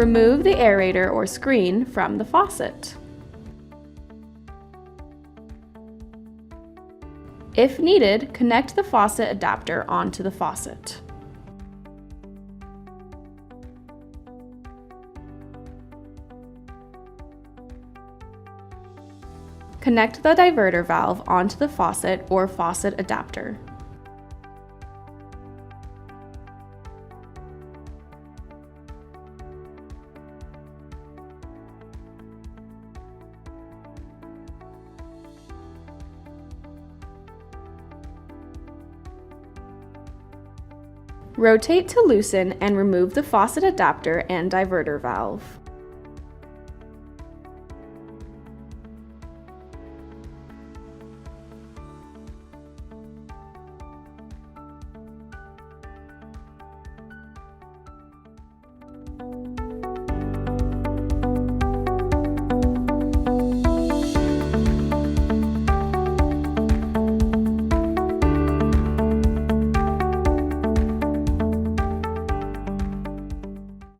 Remove the aerator or screen from the faucet. If needed, connect the faucet adapter onto the faucet. Connect the diverter valve onto the faucet or faucet adapter. Rotate to loosen and remove the faucet adapter and diverter valve.